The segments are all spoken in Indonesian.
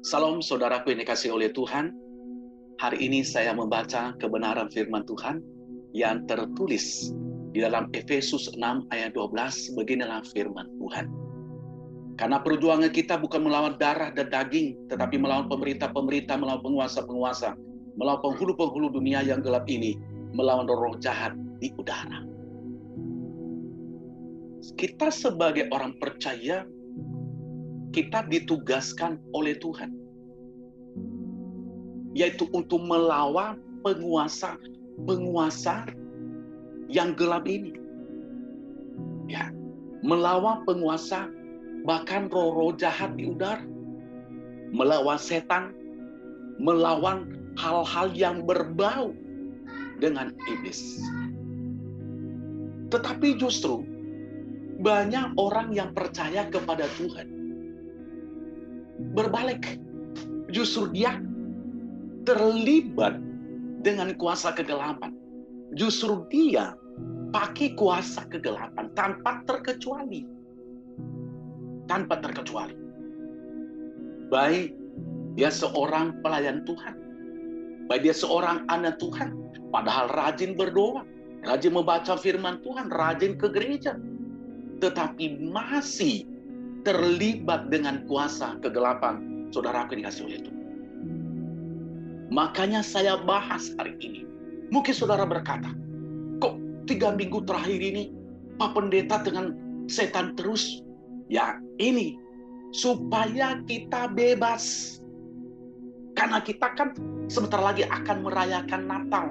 Salam saudaraku yang dikasihi oleh Tuhan. Hari ini saya membaca kebenaran firman Tuhan yang tertulis di dalam Efesus 6 ayat 12. Beginilah firman Tuhan. Karena perjuangan kita bukan melawan darah dan daging, tetapi melawan pemerintah-pemerintah, melawan penguasa-penguasa, melawan penghulu-penghulu dunia yang gelap ini, melawan roh jahat di udara. Kita sebagai orang percaya, kita ditugaskan oleh Tuhan, yaitu untuk melawan penguasa yang gelap ini. Ya, melawan penguasa, bahkan roh-roh jahat di udara, melawan setan, melawan hal-hal yang berbau dengan iblis. Tetapi justru banyak orang yang percaya kepada Tuhan berbalik. Justru dia terlibat dengan kuasa kegelapan. Justru dia pakai kuasa kegelapan tanpa terkecuali. Tanpa terkecuali. Baik dia seorang pelayan Tuhan, baik dia seorang anak Tuhan, padahal rajin berdoa, rajin membaca firman Tuhan, rajin ke gereja, tetapi masih terlibat dengan kuasa kegelapan. Saudaraku dikasih oleh Tuhan. Makanya saya bahas hari ini. Mungkin saudara berkata, kok 3 minggu terakhir ini Pak Pendeta dengan setan terus? Ya, ini supaya kita bebas. Karena kita kan sebentar lagi akan merayakan Natal.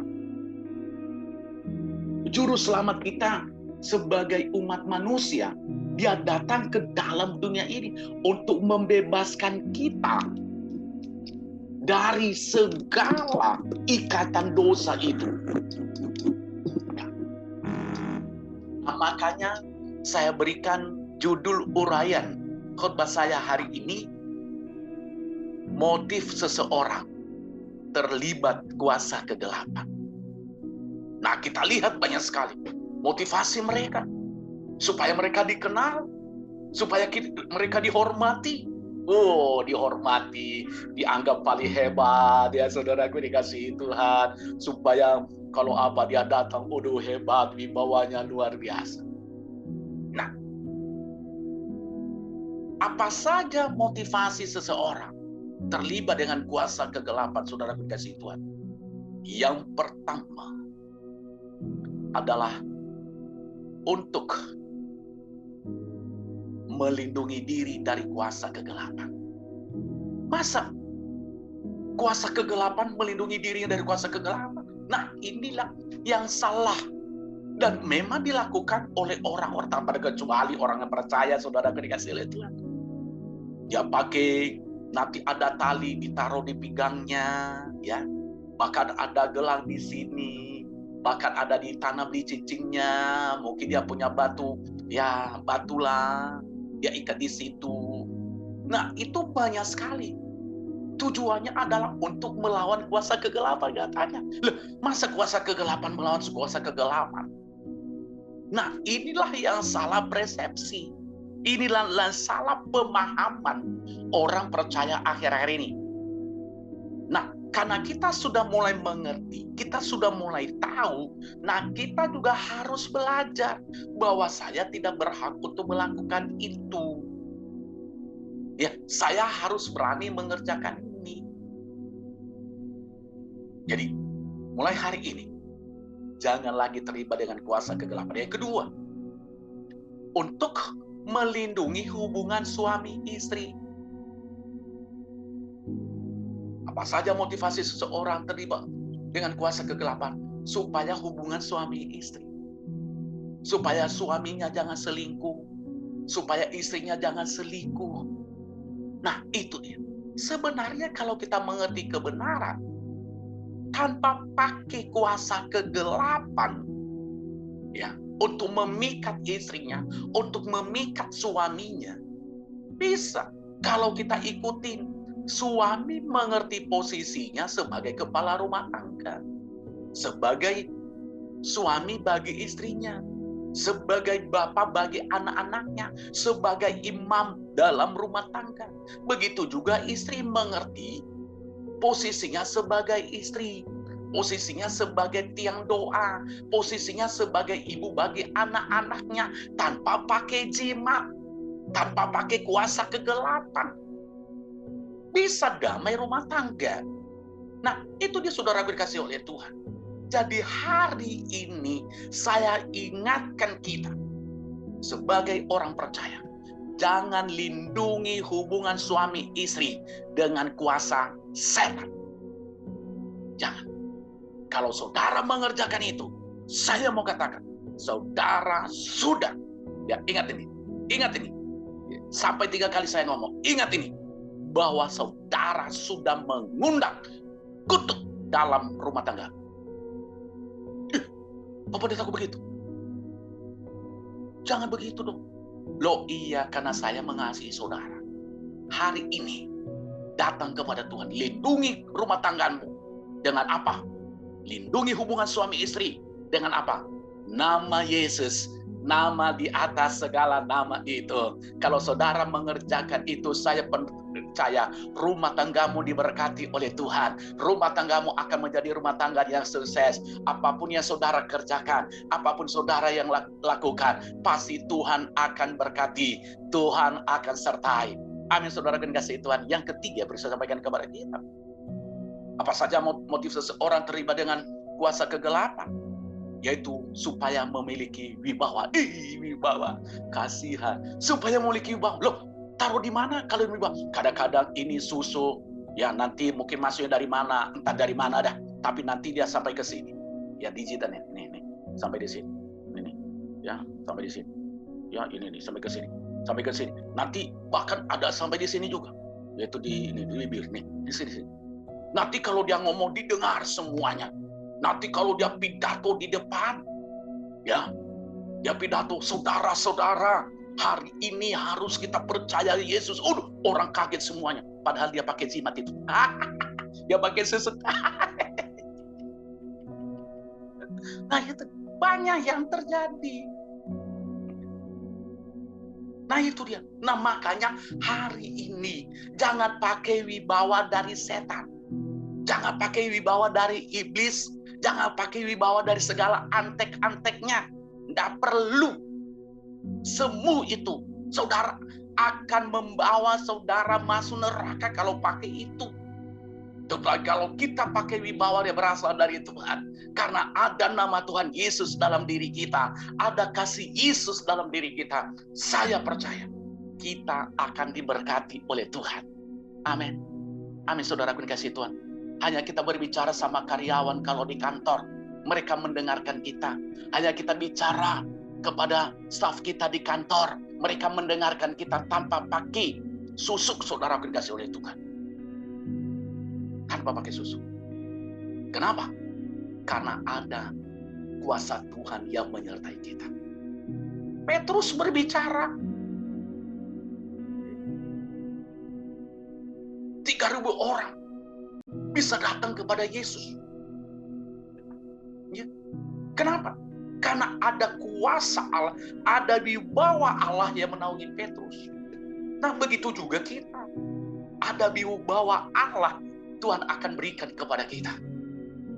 Juru selamat kita sebagai umat manusia, dia datang ke dalam dunia ini untuk membebaskan kita dari segala ikatan dosa itu. Nah, makanya saya berikan judul uraian khotbah saya hari ini, motif seseorang terlibat kuasa kegelapan. Nah, kita lihat banyak sekali motivasi mereka, supaya mereka dikenal, supaya mereka dihormati. Oh, dihormati, dianggap paling hebat ya saudaraku dikasihi Tuhan, supaya kalau apa dia datang, waduh hebat, wibawanya luar biasa. Nah, apa saja motivasi seseorang terlibat dengan kuasa kegelapan, saudaraku dikasihi Tuhan? Yang pertama adalah untuk melindungi diri dari kuasa kegelapan. Masa kuasa kegelapan melindungi dirinya dari kuasa kegelapan? Nah, inilah yang salah. Dan memang dilakukan oleh orang-orang tanpa kecuali orang yang percaya, saudara dikasih oleh Tuhan. Dia pakai, nanti ada tali ditaruh di pinggangnya, ya. Bahkan ada gelang di sini, bahkan ada ditanam di cicingnya. Mungkin dia punya batu, ya batulah, dia ikat di situ. Nah, itu banyak sekali. Tujuannya adalah untuk melawan kuasa kegelapan, katanya. Loh, masa kuasa kegelapan melawan kuasa kegelapan? Nah, inilah yang salah persepsi. Inilah yang salah pemahaman orang percaya akhir-akhir ini. Nah, karena kita sudah mulai mengerti, kita sudah mulai tahu, nah kita juga harus belajar bahwa saya tidak berhak untuk melakukan itu. Ya, saya harus berani mengerjakan ini. Jadi, mulai hari ini, jangan lagi terlibat dengan kuasa kegelapan. Yang kedua, untuk melindungi hubungan suami istri. Apa saja motivasi seseorang terlibat dengan kuasa kegelapan? Supaya hubungan suami istri. Supaya suaminya jangan selingkuh. Supaya istrinya jangan selingkuh. Nah, itu dia. Sebenarnya kalau kita mengerti kebenaran, tanpa pakai kuasa kegelapan, ya, untuk memikat istrinya, untuk memikat suaminya, bisa. Kalau kita ikutin, suami mengerti posisinya sebagai kepala rumah tangga, sebagai suami bagi istrinya. sebagai bapak bagi anak-anaknya, sebagai imam dalam rumah tangga. Begitu juga istri mengerti posisinya sebagai istri, posisinya sebagai tiang doa, posisinya sebagai ibu bagi anak-anaknya, tanpa pakai jimat, tanpa pakai kuasa kegelapan. Bisa damai rumah tangga. Nah, itu dia saudara dikasih oleh Tuhan. Jadi hari ini saya ingatkan kita sebagai orang percaya, jangan lindungi hubungan suami istri dengan kuasa setan. Jangan. Kalau saudara mengerjakan itu, saya mau katakan, saudara sudah. Ya, ingat ini. Sampai 3 kali saya ngomong, ingat ini. Bahwa saudara sudah mengundang kutuk dalam rumah tangga. Apa dia takut begitu? Jangan begitu dong. Loh iya, karena saya mengasihi saudara. Hari ini datang kepada Tuhan. Lindungi rumah tanggamu. Dengan apa? Lindungi hubungan suami istri. Dengan apa? Nama Yesus. Nama di atas segala nama itu. Kalau saudara mengerjakan itu, saya percaya rumah tanggamu diberkati oleh Tuhan. Rumah tanggamu akan menjadi rumah tangga yang sukses. Apapun yang saudara kerjakan, apapun saudara yang lakukan, pasti Tuhan akan berkati. Tuhan akan sertai. Amin, saudara kasih Tuhan. Yang ketiga, beri saya sampaikan kepada kita. Apa saja motif seseorang terlibat dengan kuasa kegelapan? Yaitu supaya memiliki wibawa. Wibawa. Kasihan. Supaya memiliki wibawa. Loh, taruh di mana kalau wibawa? Kadang-kadang ini susu. Ya nanti mungkin masuknya dari mana. Entah dari mana dah. Tapi nanti dia sampai ke sini. Ya digitalnya. Nih. Sampai di sini. Ini. Ya, sampai di sini. Ya, ini sampai ke sini. Sampai ke sini. Nanti bahkan ada sampai di sini juga. Yaitu di bibir. Nih, di sini. Nanti kalau dia ngomong didengar semuanya. Nanti kalau dia pidato di depan, ya, dia pidato, saudara-saudara, hari ini harus kita percaya Yesus. Orang kaget semuanya. Padahal dia pakai jimat itu. Dia pakai susu. Nah itu banyak yang terjadi. Nah itu dia. Nah makanya hari ini jangan pakai wibawa dari setan. Jangan pakai wibawa dari iblis. Jangan pakai wibawa dari segala antek-anteknya. Nggak perlu. Semu itu. Saudara akan membawa saudara masuk neraka kalau pakai itu. Kalau kita pakai wibawa yang berasal dari Tuhan. Karena ada nama Tuhan Yesus dalam diri kita. Ada kasih Yesus dalam diri kita. Saya percaya. Kita akan diberkati oleh Tuhan. Amin. Amin, saudaraku dikasih Tuhan. Hanya kita berbicara sama karyawan kalau di kantor. Mereka mendengarkan kita. Hanya kita bicara kepada staf kita di kantor. Mereka mendengarkan kita tanpa pakai susuk, saudara dikasih oleh Tuhan. Tanpa pakai susuk. Kenapa? Karena ada kuasa Tuhan yang menyertai kita. Petrus berbicara. 3.000 orang bisa datang kepada Yesus. Ya. Kenapa? Karena ada kuasa Allah, ada wibawa Allah yang menaungi Petrus. Nah, begitu juga kita. Ada wibawa Allah Tuhan akan berikan kepada kita.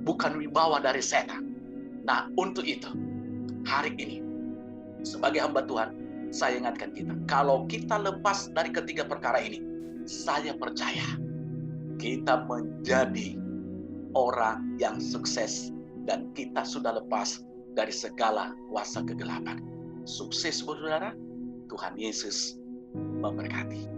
Bukan wibawa dari setan. Nah, untuk itu, hari ini, sebagai hamba Tuhan, saya ingatkan kita. Kalau kita lepas dari ketiga perkara ini, saya percaya kita menjadi orang yang sukses dan kita sudah lepas dari segala kuasa kegelapan. Sukses saudara, Tuhan Yesus memberkati.